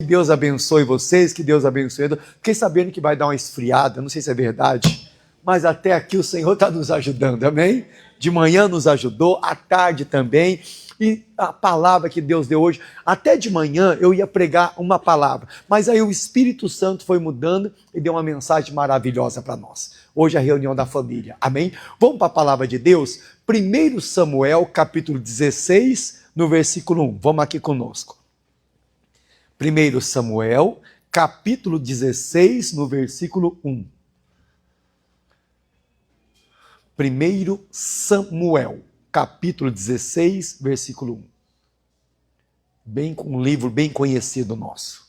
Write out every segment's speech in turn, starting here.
Deus abençoe vocês, que Deus abençoe. Fiquei sabendo que vai dar uma esfriada, não sei se é verdade, mas até aqui o Senhor está nos ajudando, amém? De manhã nos ajudou, à tarde também, e a palavra que Deus deu hoje, até de manhã eu ia pregar uma palavra, mas aí o Espírito Santo foi mudando e deu uma mensagem maravilhosa para nós. Hoje é a reunião da família, amém? Vamos para a palavra de Deus? 1 Samuel, capítulo 16, no versículo 1. Vamos aqui conosco. 1 Samuel, capítulo 16, no versículo 1. 1 Samuel, capítulo 16, versículo 1. Um livro bem conhecido nosso.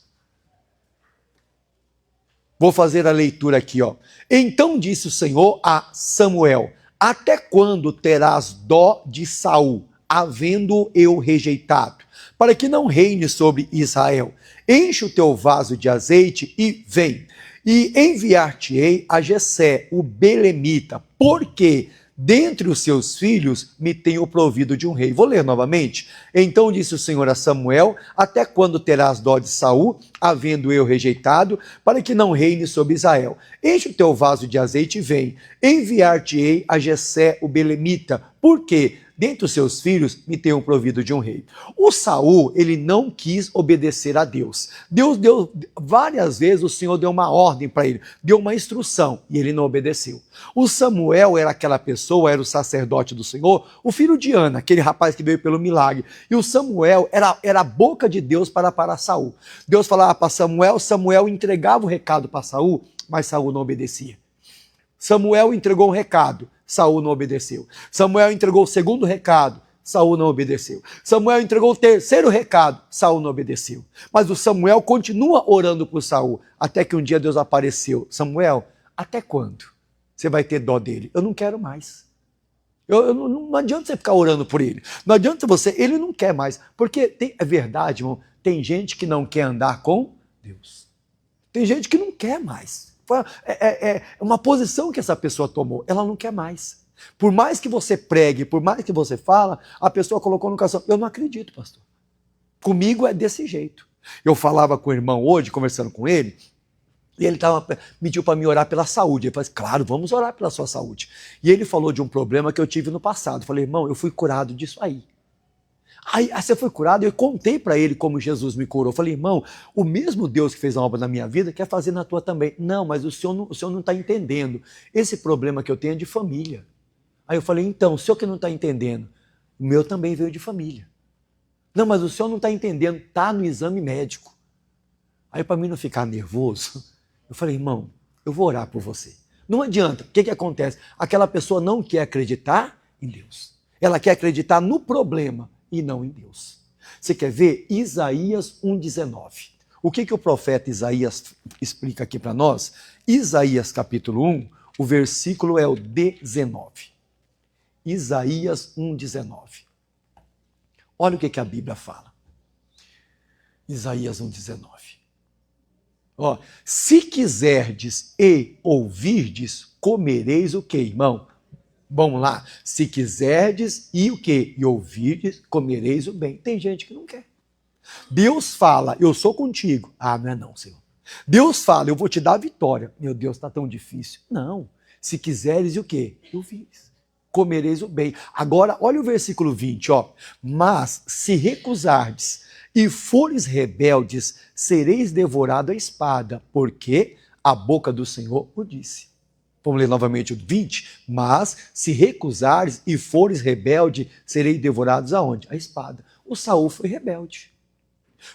Vou fazer a leitura aqui, ó. Então disse o Senhor a Samuel: até quando terás dó de Saul, havendo eu rejeitado, para que não reine sobre Israel? Enche o teu vaso de azeite e vem, e enviar-te-ei a Jessé, o belemita, porque dentre os seus filhos me tenho provido de um rei. Vou ler novamente. Então disse o Senhor a Samuel: até quando terás dó de Saul, havendo eu rejeitado, para que não reine sobre Israel? Enche o teu vaso de azeite e vem, enviar-te-ei a Jessé, o belemita, porque dentre os seus filhos me tenho provido de um rei. O Saul, ele não quis obedecer a Deus. Deus deu várias vezes, o Senhor deu uma ordem para ele, deu uma instrução e ele não obedeceu. O Samuel era aquela pessoa, era o sacerdote do Senhor, o filho de Ana, aquele rapaz que veio pelo milagre. E o Samuel era a boca de Deus para Saul. Deus falava para Samuel, Samuel entregava o recado para Saul, mas Saul não obedecia. Samuel entregou um recado, Saul não obedeceu. Samuel entregou o segundo recado, Saul não obedeceu. Samuel entregou o terceiro recado, Saul não obedeceu. Mas o Samuel continua orando por Saul, até que um dia Deus apareceu. Samuel, até quando você vai ter dó dele? Eu não quero mais. Não adianta você ficar orando por ele. Não adianta você, ele não quer mais. Porque é verdade, irmão, tem gente que não quer andar com Deus. Tem gente que não quer mais. É uma posição que essa pessoa tomou, ela não quer mais. Por mais que você pregue, por mais que você fala, a pessoa colocou no coração: eu não acredito, pastor. Comigo é desse jeito. Eu falava com o irmão hoje, conversando com ele, e ele pediu para mim orar pela saúde. Eu falei: claro, vamos orar pela sua saúde. E ele falou de um problema que eu tive no passado. Eu falei: irmão, eu fui curado disso aí. Aí você foi curado, eu contei para ele como Jesus me curou. Eu falei: irmão, o mesmo Deus que fez a obra na minha vida quer fazer na tua também. Não, mas o senhor não está entendendo. Esse problema que eu tenho é de família. Aí eu falei: então, o senhor que não está entendendo, o meu também veio de família. Não, mas o senhor não está entendendo, está no exame médico. Aí, para mim não ficar nervoso, eu falei: irmão, eu vou orar por você. Não adianta. O que acontece? Aquela pessoa não quer acreditar em Deus. Ela quer acreditar no problema e não em Deus. Você quer ver? Isaías 1,19. O que o profeta Isaías explica aqui para nós? Isaías capítulo 1, o versículo é o 19. Isaías 1,19. Olha o que a Bíblia fala. Isaías 1,19. Ó, se quiserdes e ouvirdes, comereis o quê, irmão? Vamos lá, se quiserdes e o quê? E ouvirdes, comereis o bem. Tem gente que não quer. Deus fala: eu sou contigo. Ah, não é não, Senhor. Deus fala: eu vou te dar a vitória. Meu Deus, está tão difícil. Não, se quiseres e o quê? E ouvires, comereis o bem. Agora, olha o versículo 20, ó. Mas se recusardes e fores rebeldes, sereis devorado à espada, porque a boca do Senhor o disse. Vamos ler novamente o 20. Mas se recusares e fores rebelde, sereis devorados aonde? A espada. O Saul foi rebelde.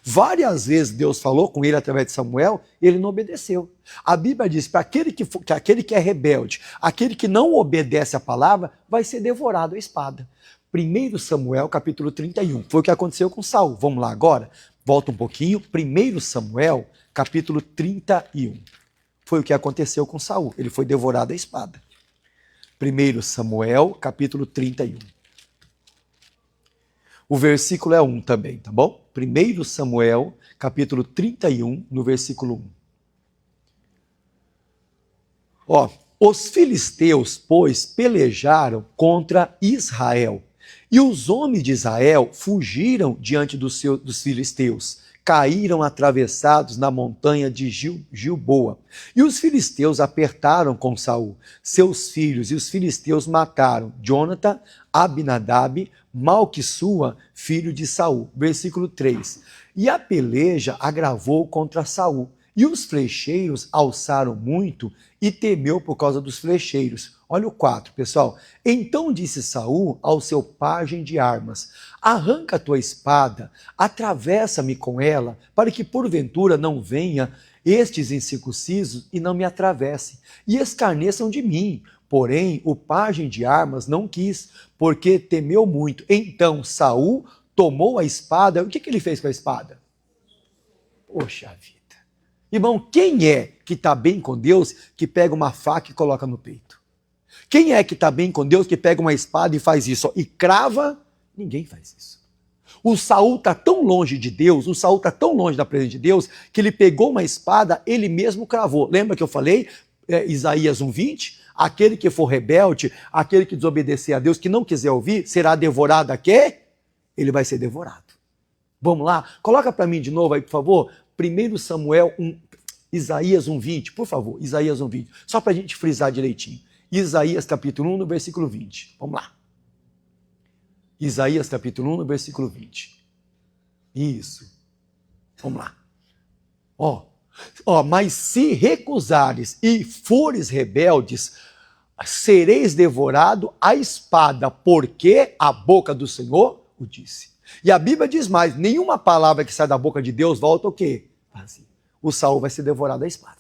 Várias vezes Deus falou com ele através de Samuel e ele não obedeceu. A Bíblia diz que aquele que é rebelde, aquele que não obedece a palavra, vai ser devorado à espada. 1 Samuel capítulo 31. Foi o que aconteceu com Saul. Vamos lá agora? Volta um pouquinho. 1 Samuel capítulo 31. Foi o que aconteceu com Saul. Ele foi devorado à espada. 1 Samuel, capítulo 31. O versículo é 1 também, tá bom? 1 Samuel, capítulo 31, no versículo 1. Ó, os filisteus, pois, pelejaram contra Israel. E os homens de Israel fugiram diante dos filisteus, caíram atravessados na montanha de Gilboa. E os filisteus apertaram com Saul, seus filhos, e os filisteus mataram Jonatã, Abinadab, Malquissua, filho de Saul. Versículo 3. E a peleja agravou contra Saul, e os flecheiros alçaram muito, e temeu por causa dos flecheiros. Olha o 4, pessoal. Então disse Saul ao seu pajem de armas: arranca a tua espada, atravessa-me com ela, para que porventura não venha estes incircuncisos e não me atravessem, e escarneçam de mim. Porém, o pajem de armas não quis, porque temeu muito. Então Saul tomou a espada. O que ele fez com a espada? Poxa vida. Irmão, quem é que está bem com Deus que pega uma faca e coloca no peito? Quem é que está bem com Deus que pega uma espada e faz isso? E crava? Ninguém faz isso. O Saul está tão longe de Deus, o Saul está tão longe da presença de Deus, que ele pegou uma espada, ele mesmo cravou. Lembra que eu falei, Isaías 1:20? Aquele que for rebelde, aquele que desobedecer a Deus, que não quiser ouvir, será devorado a quê? Ele vai ser devorado. Vamos lá? Coloca para mim de novo aí, por favor. 1 Samuel 1, Isaías 1:20, por favor, Isaías 1:20, só para a gente frisar direitinho. Isaías capítulo 1, no versículo 20. Vamos lá. Isaías capítulo 1, no versículo 20. Isso. Vamos lá. Mas se recusares e fores rebeldes, sereis devorado à espada, porque a boca do Senhor o disse. E a Bíblia diz mais, nenhuma palavra que sai da boca de Deus volta o quê? Assim. O Saul vai ser devorado à espada.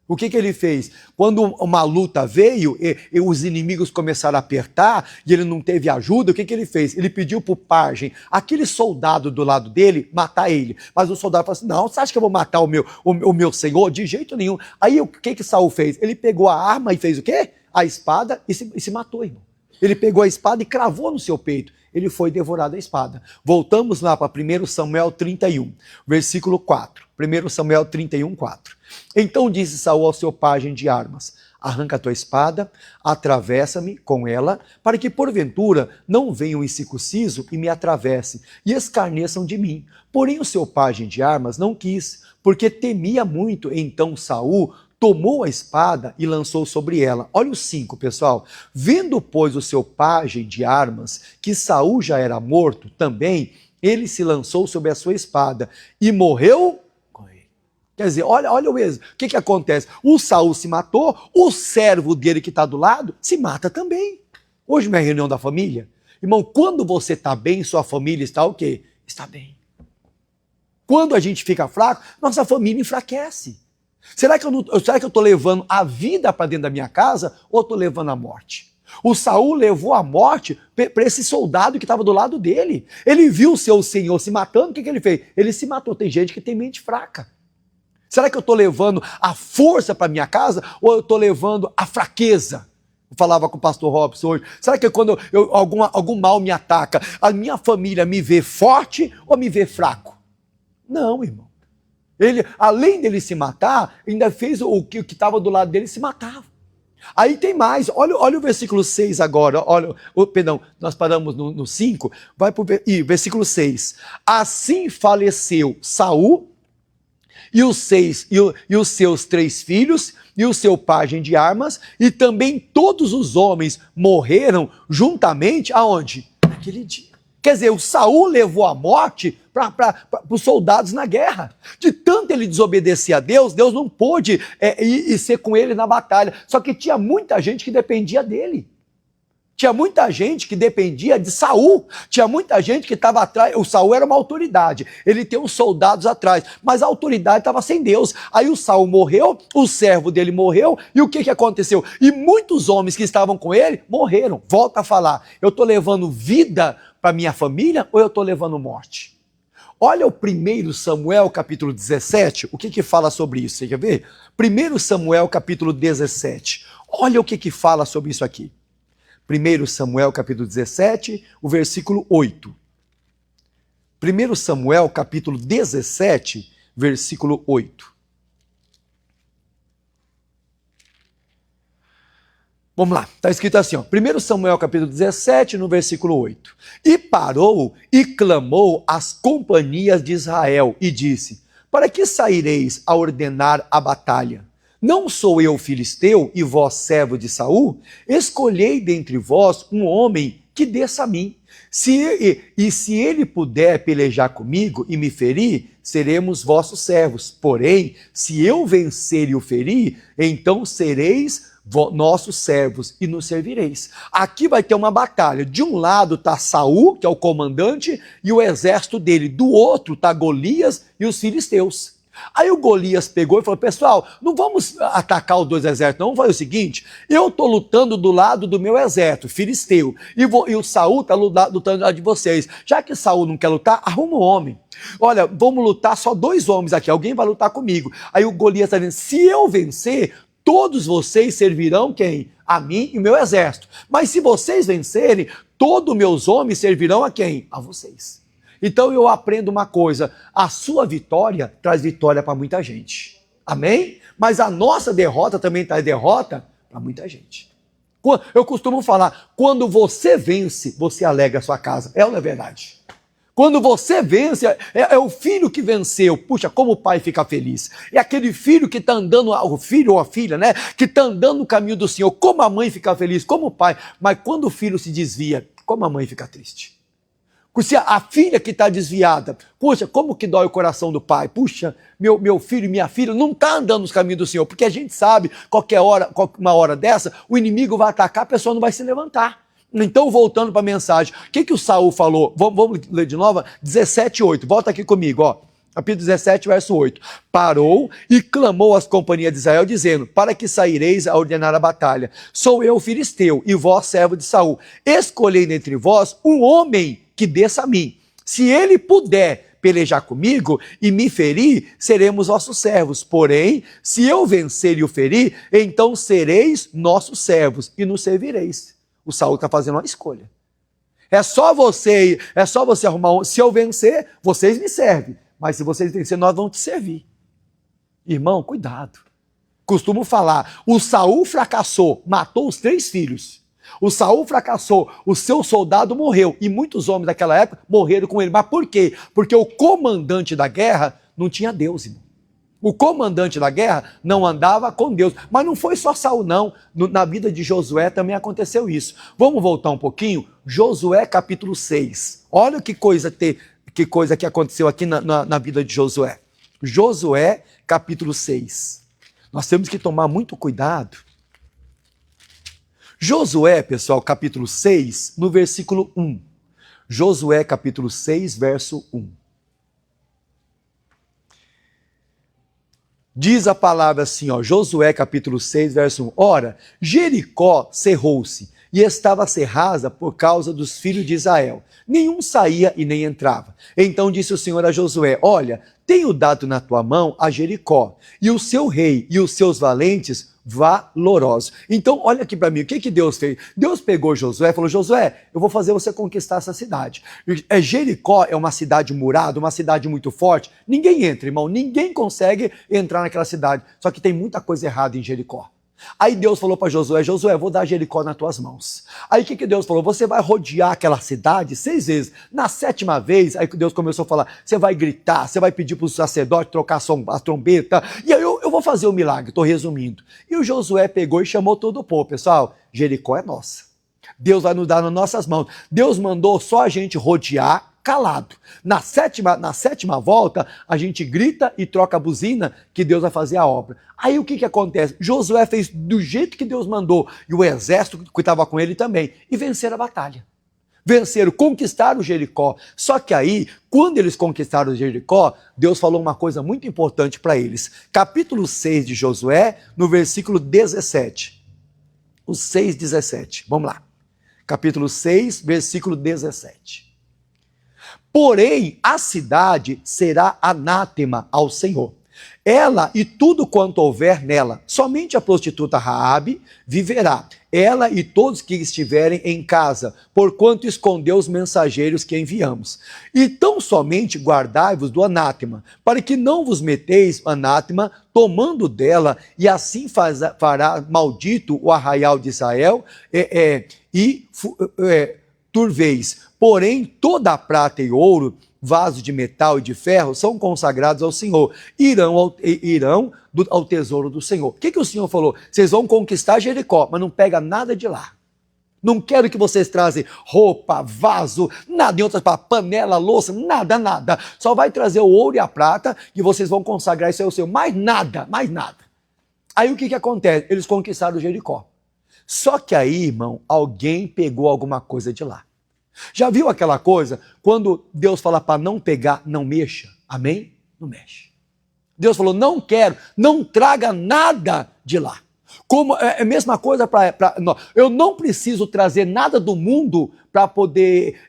O que ele fez? Quando uma luta veio e os inimigos começaram a apertar e ele não teve ajuda, o que ele fez? Ele pediu para o pajem, aquele soldado do lado dele, matar ele. Mas o soldado falou assim, não, você acha que eu vou matar o meu senhor? De jeito nenhum. Aí o que Saul fez? Ele pegou a arma e fez o quê? A espada e se matou, irmão. Ele pegou a espada e cravou no seu peito. Ele foi devorado à espada. Voltamos lá para 1 Samuel 31, versículo 4. 1 Samuel 31, 4. Então disse Saul ao seu pajem de armas: arranca a tua espada, atravessa-me com ela, para que porventura não venham um incircunciso e me atravesse, e escarneçam de mim. Porém o seu pajem de armas não quis, porque temia muito. Então Saul tomou a espada e lançou sobre ela. Olha o 5, pessoal. Vendo, pois, o seu pajem de armas, que Saul já era morto, também ele se lançou sobre a sua espada e morreu com ele. Quer dizer, olha o êxodo. O que acontece? O Saul se matou, o servo dele que está do lado se mata também. Hoje não é reunião da família? Irmão, quando você está bem, sua família está o quê? Está bem. Quando a gente fica fraco, nossa família enfraquece. Será que eu estou levando a vida para dentro da minha casa ou estou levando a morte? O Saul levou a morte para esse soldado que estava do lado dele. Ele viu o seu senhor se matando, o que ele fez? Ele se matou. Tem gente que tem mente fraca. Será que eu estou levando a força para minha casa ou eu estou levando a fraqueza? Eu falava com o pastor Robson hoje. Será que quando algum mal me ataca, a minha família me vê forte ou me vê fraco? Não, irmão. Ele, além dele se matar, ainda fez o que estava do lado dele se matava. Aí tem mais, olha o versículo 6 agora, perdão, nós paramos no 5, vai para o versículo 6. Assim faleceu Saul e os seus 3 filhos e o seu pajem de armas, e também todos os homens morreram juntamente aonde? Naquele dia. Quer dizer, o Saul levou a morte para os soldados na guerra. De tanto ele desobedecer a Deus, Deus não pôde ir ser com ele na batalha. Só que tinha muita gente que dependia dele. Tinha muita gente que dependia de Saul. Tinha muita gente que estava atrás. O Saul era uma autoridade. Ele tem uns soldados atrás. Mas a autoridade estava sem Deus. Aí o Saul morreu, o servo dele morreu. E o que aconteceu? E muitos homens que estavam com ele morreram. Volta a falar. Eu estou levando vida para minha família ou eu estou levando morte? Olha o 1 Samuel capítulo 17, o que fala sobre isso, você quer ver? 1 Samuel capítulo 17, olha o que fala sobre isso aqui. 1 Samuel capítulo 17, o versículo 8. 1 Samuel capítulo 17, versículo 8. Vamos lá, está escrito assim, ó, 1 Samuel capítulo 17, no versículo 8. E parou e clamou às companhias de Israel e disse, para que saireis a ordenar a batalha? Não sou eu filisteu e vós servo de Saul? Escolhei dentre vós um homem que desça a mim. Se ele puder pelejar comigo e me ferir, seremos vossos servos. Porém, se eu vencer e o ferir, então sereis nossos servos e nos servireis. Aqui vai ter uma batalha. De um lado está Saul, que é o comandante, e o exército dele. Do outro está Golias e os filisteus. Aí o Golias pegou e falou, pessoal, não vamos atacar os dois exércitos, não. Vamos fazer o seguinte, eu estou lutando do lado do meu exército, filisteu, e o Saul está lutando do lado de vocês. Já que Saul não quer lutar, arruma um homem. Olha, vamos lutar só 2 homens aqui, alguém vai lutar comigo. Aí o Golias está dizendo, se eu vencer, todos vocês servirão quem? A mim e o meu exército. Mas se vocês vencerem, todos meus homens servirão a quem? A vocês. Então eu aprendo uma coisa, a sua vitória traz vitória para muita gente. Amém? Mas a nossa derrota também traz derrota para muita gente. Eu costumo falar, quando você vence, você alegra a sua casa. É ou não é verdade? Quando você vence, é o filho que venceu. Puxa, como o pai fica feliz. É aquele filho que está andando, o filho ou a filha, né? Que está andando no caminho do Senhor. Como a mãe fica feliz, como o pai. Mas quando o filho se desvia, como a mãe fica triste. Se a filha que está desviada, puxa, como que dói o coração do pai? Puxa, meu filho e minha filha não está andando nos caminhos do Senhor. Porque a gente sabe, uma hora dessa, o inimigo vai atacar, a pessoa não vai se levantar. Então, voltando para a mensagem, o que o Saul falou? Vamos ler de novo? 17:8, volta aqui comigo, ó. Capítulo 17, verso 8. Parou e clamou às companhias de Israel, dizendo, para que saireis a ordenar a batalha. Sou eu filisteu, e vós servo de Saul. Escolhei dentre vós um homem que desça a mim. Se ele puder pelejar comigo e me ferir, seremos vossos servos. Porém, se eu vencer e o ferir, então sereis nossos servos e nos servireis. O Saul está fazendo uma escolha. É só você arrumar um. Se eu vencer, vocês me servem. Mas se vocês vencerem, nós vamos te servir. Irmão, cuidado. Costumo falar, o Saul fracassou, matou os 3 filhos. O Saul fracassou, o seu soldado morreu. E muitos homens daquela época morreram com ele. Mas por quê? Porque o comandante da guerra não tinha Deus, irmão. O comandante da guerra não andava com Deus. Mas não foi só Saul, não. Na vida de Josué também aconteceu isso. Vamos voltar um pouquinho? Josué capítulo 6. Olha que coisa que aconteceu aqui na vida de Josué. Josué capítulo 6. Nós temos que tomar muito cuidado. Josué, pessoal, capítulo 6, no versículo 1. Josué capítulo 6, verso 1. Diz a palavra assim, ó, Josué capítulo 6, verso 1. Ora, Jericó cerrou-se e estava cerrada por causa dos filhos de Israel. Nenhum saía e nem entrava. Então disse o Senhor a Josué, olha, tenho dado na tua mão a Jericó, e o seu rei e os seus valentes valorosos. Então, olha aqui para mim, o que Deus fez? Deus pegou Josué e falou, Josué, eu vou fazer você conquistar essa cidade. Jericó é uma cidade murada, uma cidade muito forte. Ninguém entra, irmão, ninguém consegue entrar naquela cidade. Só que tem muita coisa errada em Jericó. Aí Deus falou para Josué, Josué, vou dar Jericó nas tuas mãos. Aí o que Deus falou? Você vai rodear aquela cidade 6 vezes. Na 7ª vez, aí Deus começou a falar, você vai gritar, você vai pedir para o sacerdote trocar a trombeta, e aí eu vou fazer o milagre, estou resumindo. E o Josué pegou e chamou todo o povo, pessoal, Jericó é nossa. Deus vai nos dar nas nossas mãos. Deus mandou só a gente rodear, calado. Na sétima volta, a gente grita e troca a buzina que Deus vai fazer a obra. Aí o que acontece? Josué fez do jeito que Deus mandou, e o exército que estava com ele também, e venceram a batalha. Venceram, conquistaram Jericó. Só que aí, quando eles conquistaram Jericó, Deus falou uma coisa muito importante para eles. Capítulo 6 de Josué, no versículo 17. O 6:17. Vamos lá. Capítulo 6, versículo 17. Porém, a cidade será anátema ao Senhor. Ela e tudo quanto houver nela, somente a prostituta Raabe viverá. ela e todos que estiverem em casa, porquanto escondeu os mensageiros que enviamos. E tão somente guardai-vos do anátema, para que não vos meteis anátema, tomando dela, e assim fará maldito o arraial de Israel, turveis. Porém, toda a prata e ouro, vasos de metal e de ferro, são consagrados ao Senhor, irão ao tesouro do Senhor. O que o Senhor falou? Vocês vão conquistar Jericó, mas não pega nada de lá. Não quero que vocês trazem roupa, vaso, nada, em outras palavras, panela, louça, nada. Só vai trazer o ouro e a prata, e vocês vão consagrar isso ao Senhor. Mais nada. Aí o que acontece? Eles conquistaram Jericó. Só que aí, irmão, alguém pegou alguma coisa de lá. Já viu aquela coisa? Quando Deus fala para não pegar, não mexa. Amém? Não mexe. Deus falou, não quero, não traga nada de lá. Como é a mesma coisa para nós. Eu não preciso trazer nada do mundo para poder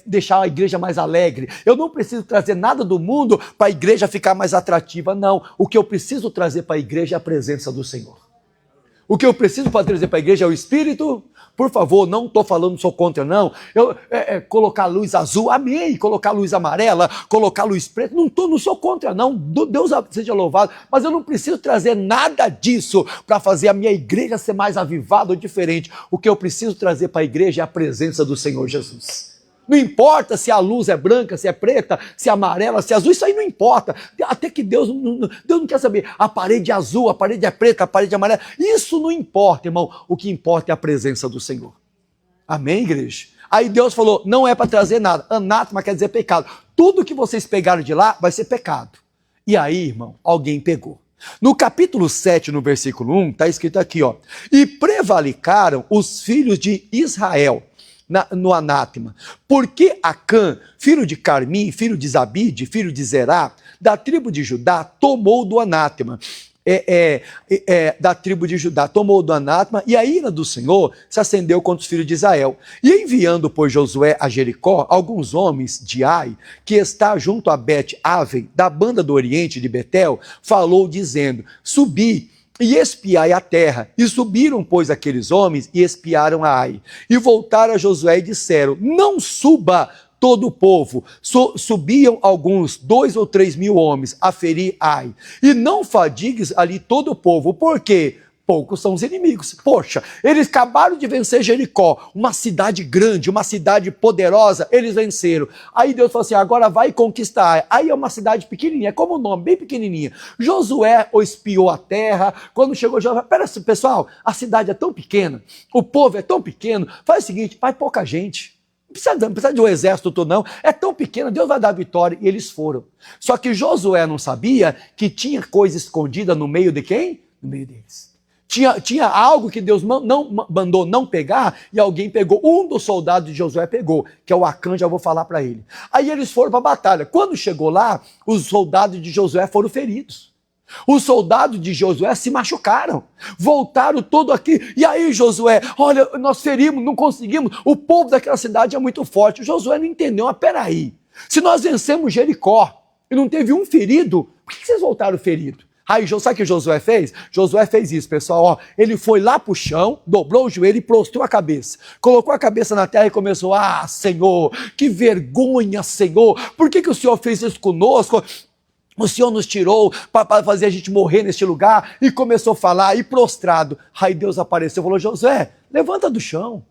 deixar a igreja mais alegre. Eu não preciso trazer nada do mundo para a igreja ficar mais atrativa. Não. O que eu preciso trazer para a igreja é a presença do Senhor. O que eu preciso para trazer para a igreja é o Espírito. Por favor, não estou falando, sou contra, não. Colocar luz azul, amém. Colocar luz amarela, colocar luz preta, não sou contra, não. Deus seja louvado. Mas eu não preciso trazer nada disso para fazer a minha igreja ser mais avivada ou diferente. O que eu preciso trazer para a igreja é a presença do Senhor Jesus. Não importa se a luz é branca, se é preta, se é amarela, se é azul, isso aí não importa. Até que Deus não quer saber. A parede é azul, a parede é preta, a parede é amarela. Isso não importa, irmão. O que importa é a presença do Senhor. Amém, igreja? Aí Deus falou, não é para trazer nada. Anátema quer dizer pecado. Tudo que vocês pegaram de lá vai ser pecado. E aí, irmão, alguém pegou. No capítulo 7, no versículo 1, está escrito aqui, ó. E prevaricaram os filhos de Israel no anátema, porque Acã, filho de Carmi, filho de Zabide, filho de Zerá, da tribo de Judá, tomou do anátema, da tribo de Judá, tomou do anátema, e a ira do Senhor se acendeu contra os filhos de Israel. E enviando, pois, Josué a Jericó, alguns homens de Ai, que está junto a Bet-Aven, da banda do oriente de Betel, falou dizendo, subi, e espiai a terra. E subiram, pois, aqueles homens e espiaram a Ai. E voltaram a Josué e disseram, não suba todo o povo. Subiam alguns, 2 ou 3 mil homens, a ferir Ai. E não fadigues ali todo o povo. Por quê? Poucos são os inimigos. Poxa, eles acabaram de vencer Jericó, uma cidade grande, uma cidade poderosa, eles venceram. Aí Deus falou assim, agora vai conquistar. Aí é uma cidade pequenininha, é como o nome, bem pequenininha. Josué espiou a terra, quando chegou Josué, pera, pessoal, a cidade é tão pequena, o povo é tão pequeno, faz o seguinte, vai pouca gente. Não precisa de um exército todo, não. É tão pequeno, Deus vai dar vitória. E eles foram. Só que Josué não sabia que tinha coisa escondida no meio de quem? No meio deles. Tinha algo que Deus não mandou não pegar e alguém pegou. Um dos soldados de Josué pegou, que é o Acã, já vou falar para ele. Aí eles foram para a batalha. Quando chegou lá, os soldados de Josué foram feridos. Os soldados de Josué se machucaram, voltaram todo aqui. E aí Josué, olha, nós ferimos, não conseguimos. O povo daquela cidade é muito forte. O Josué não entendeu, mas peraí. Se nós vencemos Jericó e não teve um ferido, por que vocês voltaram feridos? Aí, sabe o que Josué fez? Josué fez isso, pessoal. Ó, ele foi lá para o chão, dobrou o joelho e prostrou a cabeça. Colocou a cabeça na terra e começou, Senhor, que vergonha, Senhor. Por que o Senhor fez isso conosco? O Senhor nos tirou para fazer a gente morrer neste lugar. E começou a falar, e prostrado. Aí Deus apareceu e falou, Josué, levanta do chão.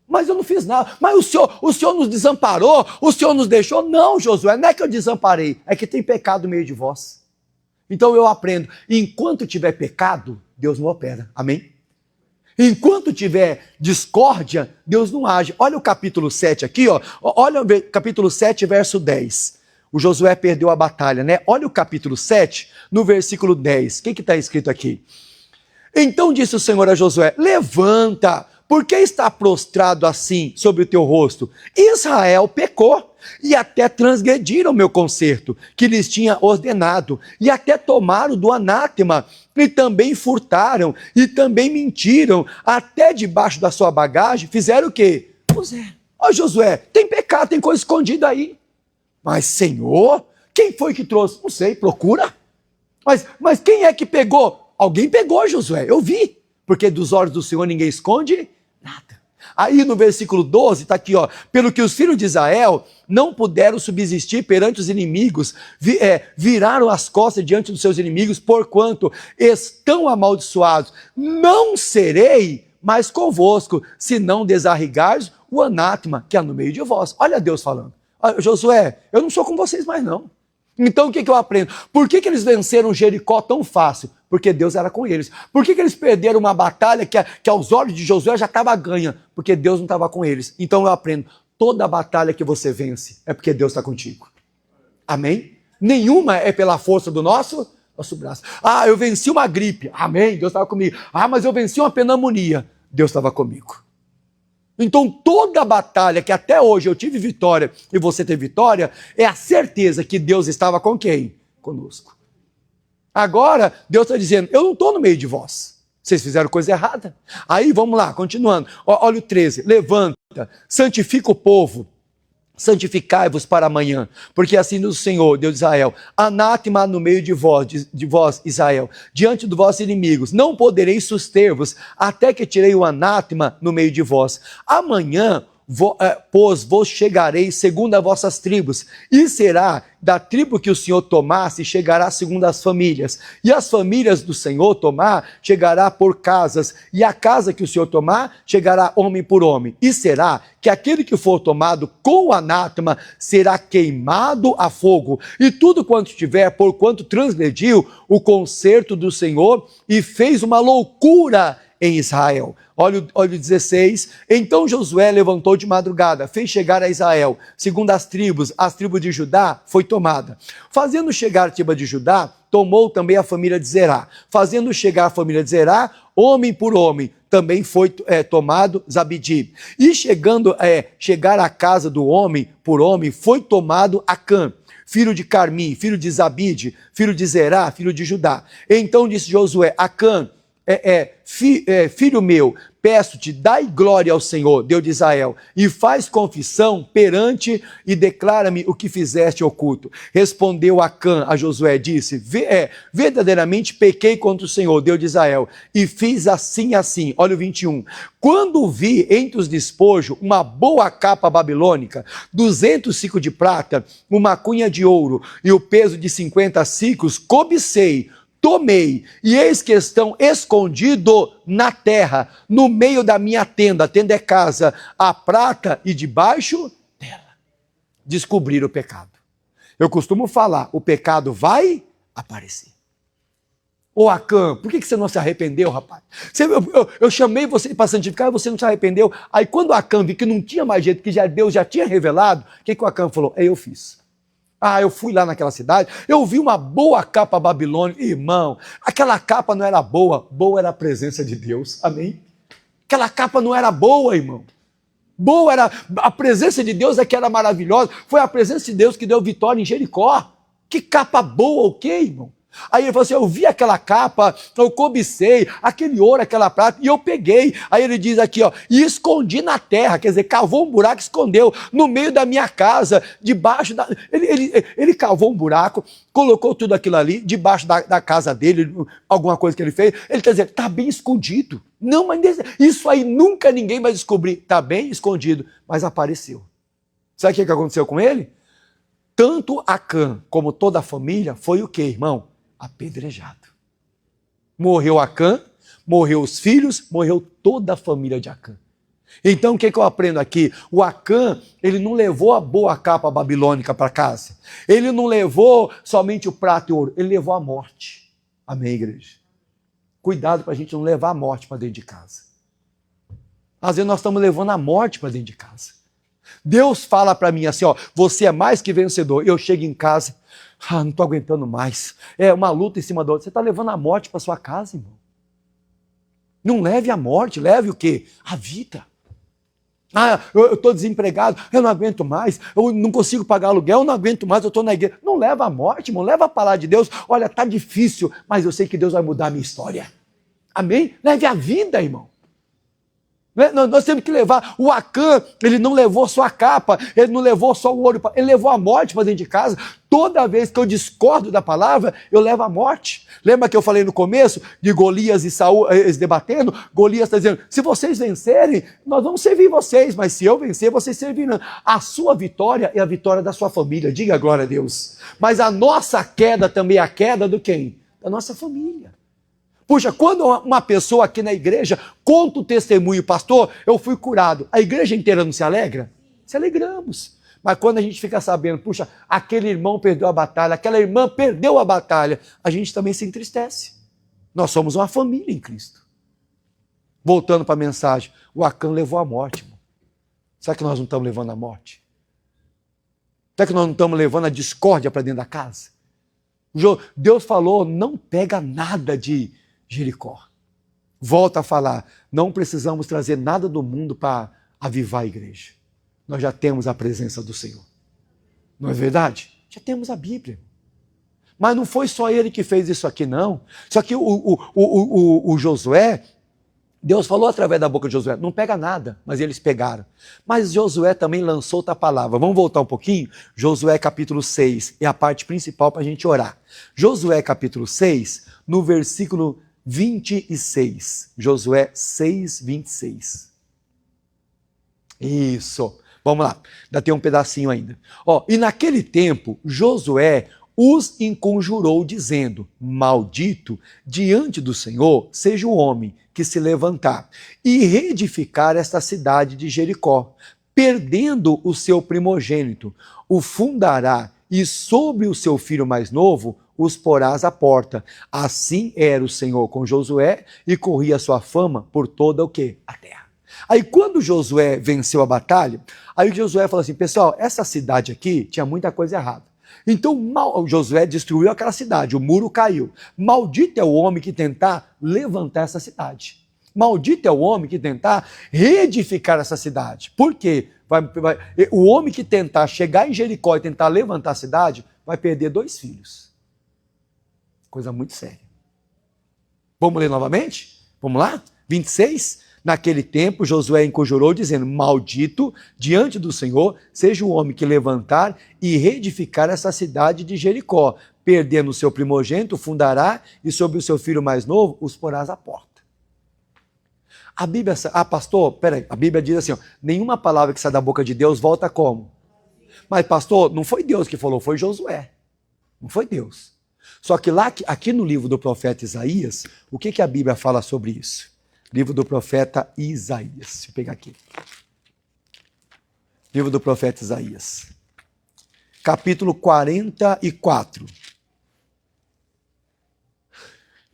Mas eu não fiz nada. Mas o Senhor nos desamparou? O Senhor nos deixou? Não, Josué, não é que eu desamparei. É que tem pecado no meio de vós. Então eu aprendo, enquanto tiver pecado, Deus não opera, amém? Enquanto tiver discórdia, Deus não age. Olha o capítulo 7 aqui, ó. Olha o capítulo 7, verso 10. O Josué perdeu a batalha, né? Olha o capítulo 7, no versículo 10. O que está escrito aqui? Então disse o Senhor a Josué, levanta, por que está prostrado assim sobre o teu rosto? Israel pecou. E até transgrediram o meu concerto, que lhes tinha ordenado, e até tomaram do anátema, e também furtaram, e também mentiram, até debaixo da sua bagagem, fizeram o quê? Ó Josué, tem pecado, tem coisa escondida aí. Mas Senhor, quem foi que trouxe? Não sei, procura. Mas quem é que pegou? Alguém pegou, Josué, eu vi. porque dos olhos do Senhor ninguém esconde nada. Aí no versículo 12 está aqui, ó, pelo que os filhos de Israel não puderam subsistir perante os inimigos, viraram as costas diante dos seus inimigos, porquanto estão amaldiçoados. Não serei mais convosco, se não desarrigares o anátema que há no meio de vós. Olha Deus falando. Josué, eu não sou com vocês mais não. Então o que eu aprendo? Por que eles venceram Jericó tão fácil? Porque Deus era com eles. Por que eles perderam uma batalha que aos olhos de Josué já estava ganha? Porque Deus não estava com eles. Então eu aprendo, toda batalha que você vence é porque Deus está contigo. Amém? Nenhuma é pela força do nosso braço. Ah, eu venci uma gripe. Amém, Deus estava comigo. Ah, mas eu venci uma pneumonia. Deus estava comigo. Então toda batalha que até hoje eu tive vitória e você teve vitória, é a certeza que Deus estava com quem? Conosco. Agora, Deus está dizendo, eu não estou no meio de vós. Vocês fizeram coisa errada. Aí, vamos lá, continuando. Olha o 13. Levanta, santifica o povo, santificai-vos para amanhã, porque assim diz o Senhor, Deus de Israel, anátema no meio de vós, Israel, diante dos vossos inimigos, não podereis suster-vos, até que tirei o anátema no meio de vós. Amanhã, pois vos chegarei segundo as vossas tribos, e será da tribo que o Senhor tomasse, chegará segundo as famílias, e as famílias do Senhor tomar, chegará por casas, e a casa que o Senhor tomar, chegará homem por homem, e será que aquele que for tomado com o anátema, será queimado a fogo, e tudo quanto tiver, por quanto transgrediu o concerto do Senhor, e fez uma loucura em Israel. Olha o 16. Então Josué levantou de madrugada, fez chegar a Israel, segundo as tribos de Judá foi tomada. Fazendo chegar a tribo de Judá, tomou também a família de Zerá. Fazendo chegar a família de Zerá, homem por homem, também foi tomado Zabdi. E chegar à casa do homem por homem, foi tomado Acã, filho de Carmi, filho de Zabide, filho de Zerá, filho de Judá. Então disse Josué, Acã, filho meu, peço-te, dai glória ao Senhor, Deus de Israel, e faz confissão perante e declara-me o que fizeste oculto. Respondeu Acã a Josué, disse, verdadeiramente pequei contra o Senhor, Deus de Israel, e fiz assim. Olha o 21. Quando vi entre os despojos uma boa capa babilônica, 200 ciclos de prata, uma cunha de ouro e o peso de 50 ciclos, cobicei, tomei, e eis que estão escondido na terra, no meio da minha tenda. A tenda é casa, a prata e debaixo dela. Descobrir o pecado. Eu costumo falar, o pecado vai aparecer. Ô Acã, por que você não se arrependeu, rapaz? Eu chamei você para santificar e você não se arrependeu. Aí quando Acã viu que não tinha mais jeito, que Deus já tinha revelado, o que o Acã falou? Eu fiz. Ah, eu fui lá naquela cidade, eu vi uma boa capa babilônica. Irmão, aquela capa não era boa, boa era a presença de Deus, amém? Aquela capa não era boa, irmão. Boa era a presença de Deus, é que era maravilhosa. Foi a presença de Deus que deu vitória em Jericó. Que capa boa, o quê, irmão? Aí ele falou assim, eu vi aquela capa, eu cobicei, aquele ouro, aquela prata, e eu peguei. Aí ele diz aqui, ó, e escondi na terra, quer dizer, cavou um buraco, escondeu no meio da minha casa, debaixo da... Ele cavou um buraco, colocou tudo aquilo ali, debaixo da casa dele, alguma coisa que ele fez. Ele quer dizer, está bem escondido. Não, mas isso aí nunca ninguém vai descobrir. Está bem escondido, mas apareceu. Sabe o que aconteceu com ele? Tanto Acã como toda a família foi o quê, irmão? Apedrejado. Morreu Acã, morreu os filhos, morreu toda a família de Acã. Então o que eu aprendo aqui? O Acã, ele não levou a boa capa babilônica para casa. Ele não levou somente o prata e o ouro, ele levou a morte. Amém, igreja? Cuidado para a gente não levar a morte para dentro de casa. Às vezes nós estamos levando a morte para dentro de casa. Deus fala para mim assim, ó, você é mais que vencedor. Eu chego em casa, não estou aguentando mais. É uma luta em cima da outra. Você está levando a morte para sua casa, irmão. Não leve a morte, leve o quê? A vida. Eu estou desempregado, eu não aguento mais, eu não consigo pagar aluguel, eu não aguento mais, eu estou na igreja. Não leva a morte, irmão, leva a palavra de Deus. Olha, está difícil, mas eu sei que Deus vai mudar a minha história. Amém? Leve a vida, irmão. Nós temos que levar. O Acã, ele não levou só a capa, ele não levou só o ouro, ele levou a morte para dentro de casa. Toda vez que eu discordo da palavra, eu levo a morte. Lembra que eu falei no começo de Golias e Saul eles debatendo? Golias está dizendo, se vocês vencerem, nós vamos servir vocês, mas se eu vencer, vocês servirão. A sua vitória é a vitória da sua família, diga glória a Deus. Mas a nossa queda também é a queda do quem? Da nossa família. Puxa, quando uma pessoa aqui na igreja conta o testemunho, pastor, eu fui curado, a igreja inteira não se alegra? Se alegramos. Mas quando a gente fica sabendo, puxa, aquele irmão perdeu a batalha, aquela irmã perdeu a batalha, a gente também se entristece. Nós somos uma família em Cristo. Voltando para a mensagem, o Acã levou a morte, irmão. Será que nós não estamos levando a morte? Será que nós não estamos levando a discórdia para dentro da casa? Deus falou, não pega nada de Jericó. Volta a falar, não precisamos trazer nada do mundo para avivar a igreja. Nós já temos a presença do Senhor. Não é verdade? Já temos a Bíblia. Mas não foi só ele que fez isso aqui, não. Só que o Josué, Deus falou através da boca de Josué, não pega nada, mas eles pegaram. Mas Josué também lançou outra palavra. Vamos voltar um pouquinho? Josué capítulo 6, é a parte principal para a gente orar. Josué capítulo 6, no versículo 26. Josué 6, 26. Isso. Vamos lá, ainda tem um pedacinho ainda. E naquele tempo, Josué os enconjurou, dizendo, maldito diante do Senhor seja o homem que se levantar e reedificar esta cidade de Jericó, perdendo o seu primogênito, o fundará e sobre o seu filho mais novo os porás à porta. Assim era o Senhor com Josué e corria a sua fama por toda o quê? A terra. Aí quando Josué venceu a batalha, aí Josué falou assim, pessoal, essa cidade aqui tinha muita coisa errada. Então Josué destruiu aquela cidade, o muro caiu. Maldito é o homem que tentar levantar essa cidade. Maldito é o homem que tentar reedificar essa cidade. Por quê? O homem que tentar chegar em Jericó e tentar levantar a cidade, vai perder 2 filhos. Coisa muito séria. Vamos ler novamente? Vamos lá? 26. Naquele tempo, Josué enconjurou, dizendo, maldito diante do Senhor seja o homem que levantar e reedificar essa cidade de Jericó, perdendo o seu primogênito, fundará, e sobre o seu filho mais novo, os porás à porta. A Bíblia, pastor, peraí, a Bíblia diz assim, nenhuma palavra que sai da boca de Deus volta como? Mas pastor, não foi Deus que falou, foi Josué. Não foi Deus. Só que lá, aqui no livro do profeta Isaías, o que a Bíblia fala sobre isso? Livro do profeta Isaías. Deixa eu pegar aqui. Livro do profeta Isaías. Capítulo 44.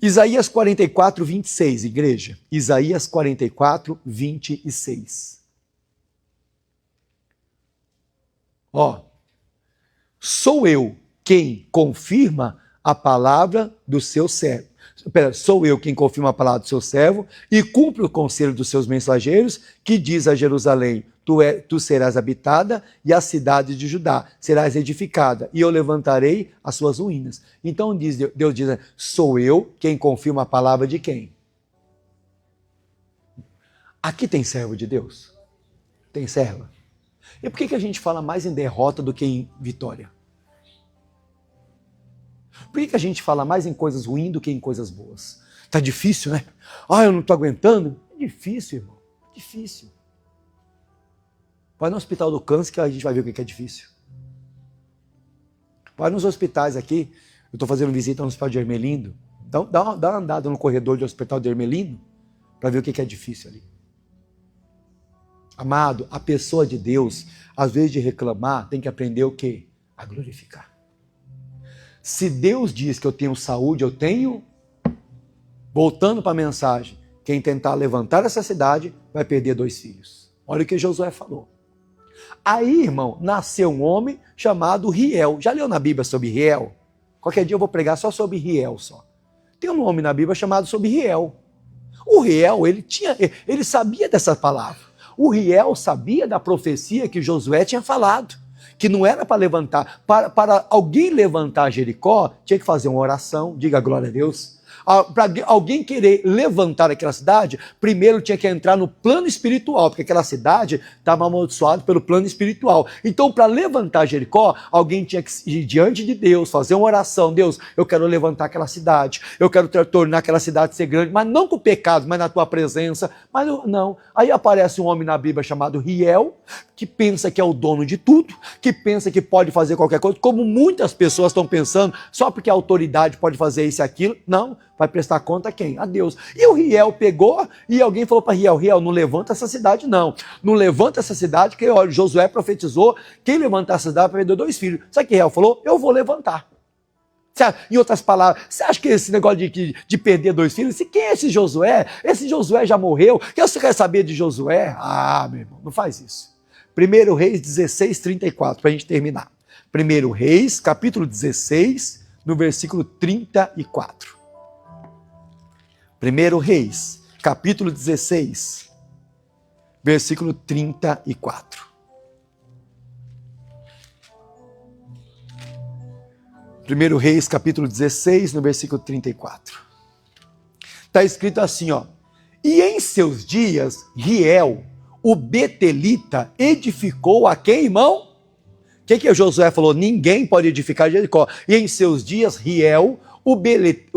Isaías 44, 26, igreja. Isaías 44, 26. Sou eu quem confirma a palavra do seu servo. Sou eu quem confirma a palavra do seu servo e cumpre o conselho dos seus mensageiros, que diz a Jerusalém, tu serás habitada e a cidade de Judá serás edificada e eu levantarei as suas ruínas. Então Deus diz, sou eu quem confirma a palavra de quem? Aqui tem servo de Deus? Tem serva? E por que a gente fala mais em derrota do que em vitória? Por que a gente fala mais em coisas ruins do que em coisas boas? Tá difícil, né? Eu não tô aguentando. É difícil, irmão. É difícil. Vai no hospital do câncer que a gente vai ver o que é difícil. Vai nos hospitais aqui. Eu estou fazendo visita no hospital de Ermelindo. Dá uma andada no corredor do hospital de Ermelindo para ver o que é difícil ali. Amado, a pessoa de Deus, às vezes de reclamar, tem que aprender o quê? A glorificar. Se Deus diz que eu tenho saúde, eu tenho. Voltando para a mensagem, quem tentar levantar essa cidade vai perder 2 filhos. Olha o que Josué falou. Aí, irmão, nasceu um homem chamado Riel. Já leu na Bíblia sobre Riel? Qualquer dia eu vou pregar só sobre Riel só. Tem um nome na Bíblia chamado sobre Riel. O Riel, ele sabia dessa palavra. O Riel sabia da profecia que Josué tinha falado. Que não era para levantar, para alguém levantar Jericó, tinha que fazer uma oração, diga glória a Deus. Para alguém querer levantar aquela cidade, primeiro tinha que entrar no plano espiritual, porque aquela cidade estava amaldiçoada pelo plano espiritual. Então, para levantar Jericó, alguém tinha que ir diante de Deus, fazer uma oração. Deus, eu quero levantar aquela cidade, eu quero tornar aquela cidade ser grande, mas não com pecado, mas na tua presença. Mas não. Aí aparece um homem na Bíblia chamado Hiel, que pensa que é o dono de tudo, que pensa que pode fazer qualquer coisa, como muitas pessoas estão pensando, só porque a autoridade pode fazer isso e aquilo. Não, vai prestar conta a quem? A Deus. E o Hiel pegou e alguém falou para Hiel, não levanta essa cidade não. Não levanta essa cidade, que olha, Josué profetizou, quem levantar essa cidade vai perder 2 filhos. Sabe o que Hiel falou? Eu vou levantar. Em outras palavras, você acha que esse negócio de perder 2 filhos, quem é esse Josué? Esse Josué já morreu. O que você quer saber de Josué? Ah, meu irmão, não faz isso. 1 Reis 16, 34, para a gente terminar. 1 Reis, capítulo 16, no versículo 34. 1 Reis, capítulo 16, versículo 34. 1 Reis, capítulo 16, no versículo 34. Está escrito assim, ó. E em seus dias, Hiel, o betelita, edificou a quem, irmão? O que Josué falou? Ninguém pode edificar Jericó. E em seus dias, Hiel, o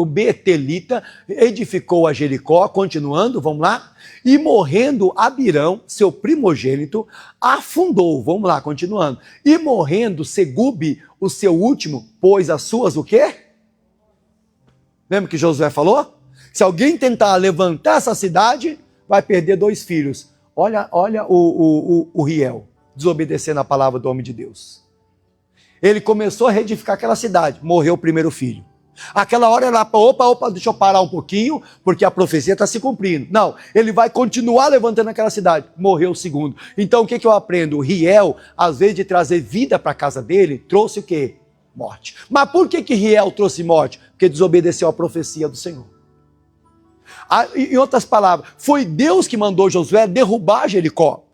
betelita, edificou a Jericó, continuando, vamos lá? E morrendo Abirão, seu primogênito, afundou, vamos lá, continuando. E morrendo Segube, o seu último, pôs as suas o quê? Lembra que Josué falou? Se alguém tentar levantar essa cidade, vai perder 2 filhos. Olha o Hiel, desobedecendo a palavra do homem de Deus. Ele começou a reedificar aquela cidade, morreu o primeiro filho. Aquela hora era, opa, deixa eu parar um pouquinho, porque a profecia está se cumprindo. Não, ele vai continuar levantando aquela cidade. Morreu o segundo. Então o que eu aprendo? O Hiel, às vezes de trazer vida para a casa dele, trouxe o quê? Morte. Mas por que Hiel trouxe morte? Porque desobedeceu a profecia do Senhor. Em outras palavras, foi Deus que mandou Josué derrubar Jericó.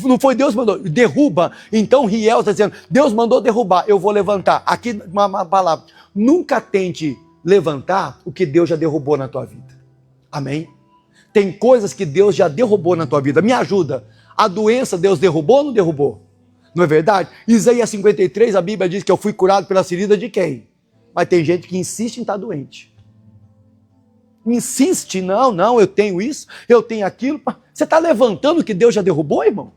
Não foi Deus que mandou, derruba. Então Hiel está dizendo, Deus mandou derrubar, eu vou levantar. Aqui uma palavra, nunca tente levantar o que Deus já derrubou na tua vida. Amém? Tem coisas que Deus já derrubou na tua vida. Me ajuda. A doença Deus derrubou ou não derrubou? Não é verdade? Isaías 53, a Bíblia diz que eu fui curado pela ferida de quem? Mas tem gente que insiste em estar doente. Insiste, não, eu tenho isso, eu tenho aquilo. Você está levantando o que Deus já derrubou, irmão?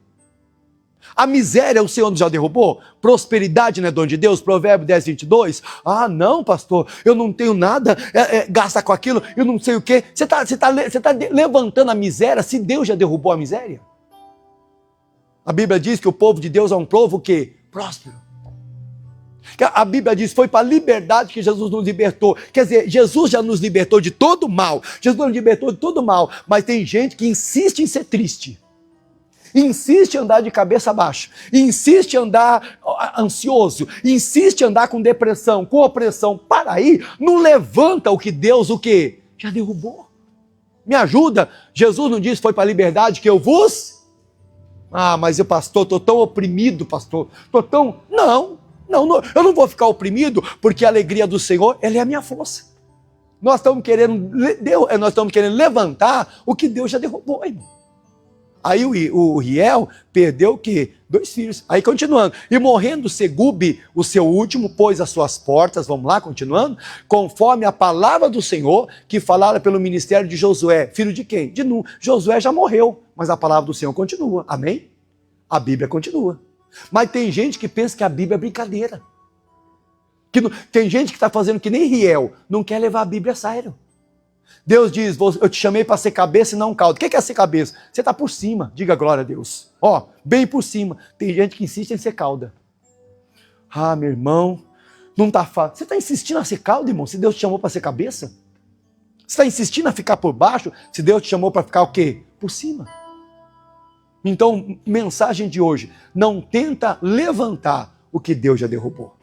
A miséria o Senhor já derrubou? Prosperidade não é dom de Deus? Provérbio 10, 22. Ah, não, pastor, eu não tenho nada, gasta com aquilo, eu não sei o quê. Você está levantando a miséria se Deus já derrubou a miséria? A Bíblia diz que o povo de Deus é um povo que próspero. A Bíblia diz, foi para a liberdade que Jesus nos libertou. Quer dizer, Jesus já nos libertou de todo mal. Jesus nos libertou de todo mal. Mas tem gente que insiste em ser triste. Insiste em andar de cabeça baixa. Insiste em andar ansioso. Insiste em andar com depressão, com opressão. Para aí, não levanta o que Deus, o quê? Já derrubou. Me ajuda. Jesus não disse, foi para a liberdade que eu vos... Ah, mas eu, pastor, estou tão oprimido, pastor. Estou tão... Não, eu não vou ficar oprimido, porque a alegria do Senhor, ela é a minha força. Nós estamos querendo levantar o que Deus já derrubou, irmão. Aí o Hiel perdeu o quê? 2 filhos. Aí continuando. E morrendo Segube, o seu último, pôs as suas portas, vamos lá, continuando, conforme a palavra do Senhor, que falara pelo ministério de Josué. Filho de quem? De Nun. Josué já morreu, mas a palavra do Senhor continua. Amém? A Bíblia continua. Mas tem gente que pensa que a Bíblia é brincadeira. Tem gente que está fazendo que nem Hiel, não quer levar a Bíblia a sério. Deus diz, eu te chamei para ser cabeça e não cauda. O que é ser cabeça? Você está por cima, diga glória a Deus. Bem por cima. Tem gente que insiste em ser cauda. Ah, meu irmão, não está fácil. Você está insistindo a ser cauda, irmão, se Deus te chamou para ser cabeça? Você está insistindo a ficar por baixo, se Deus te chamou para ficar o quê? Por cima. Então, mensagem de hoje, não tenta levantar o que Deus já derrubou.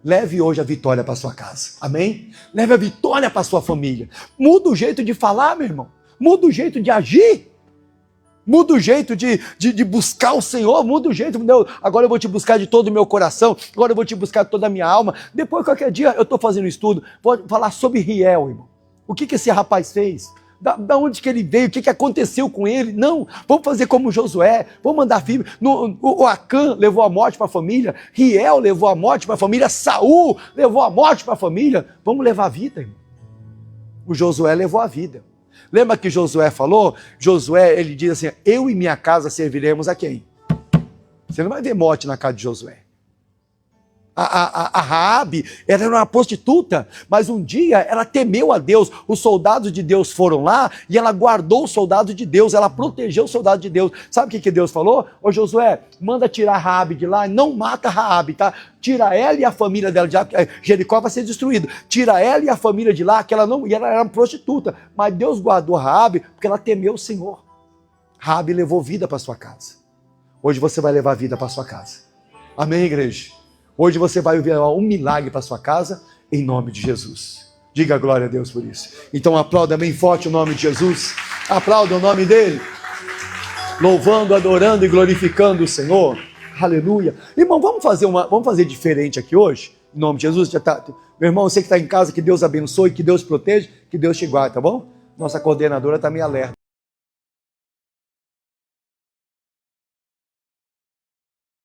Leve hoje a vitória para sua casa, amém? Leve a vitória para sua família. Muda o jeito de falar, meu irmão. Muda o jeito de agir. Muda o jeito de buscar o Senhor. Muda o jeito, agora eu vou te buscar de todo o meu coração. Agora eu vou te buscar de toda a minha alma. Depois, qualquer dia, eu estou fazendo um estudo. Vou falar sobre Hiel, irmão. O que esse rapaz fez? Da onde que ele veio? O que aconteceu com ele? Não, vamos fazer como Josué, vamos mandar filho. O Acã levou a morte para a família, Riel levou a morte para a família, Saul levou a morte para a família. Vamos levar a vida, irmão. O Josué levou a vida. Lembra que Josué falou? Josué, ele diz assim, eu e minha casa serviremos a quem? Você não vai ver morte na casa de Josué. A Raabe era uma prostituta, mas um dia ela temeu a Deus. Os soldados de Deus foram lá e ela guardou os soldados de Deus, ela protegeu os soldados de Deus. Sabe o que Deus falou? Ô Josué, manda tirar a Raabe de lá, não mata a Raabe, tá? Tira ela e a família dela de lá, Jericó vai ser destruído. Tira ela e a família de lá, que ela não, e ela era uma prostituta, mas Deus guardou a Raabe porque ela temeu o Senhor. Raabe levou vida para sua casa. Hoje você vai levar vida para sua casa. Amém, igreja? Hoje você vai ver um milagre para sua casa, em nome de Jesus. Diga glória a Deus por isso. Então aplauda bem forte o nome de Jesus. Aplauda o nome dele. Louvando, adorando e glorificando o Senhor. Aleluia. Irmão, vamos fazer diferente aqui hoje? Em nome de Jesus. Meu irmão, você que está em casa, que Deus abençoe, que Deus proteja, que Deus te guarde, tá bom? Nossa coordenadora está me alerta.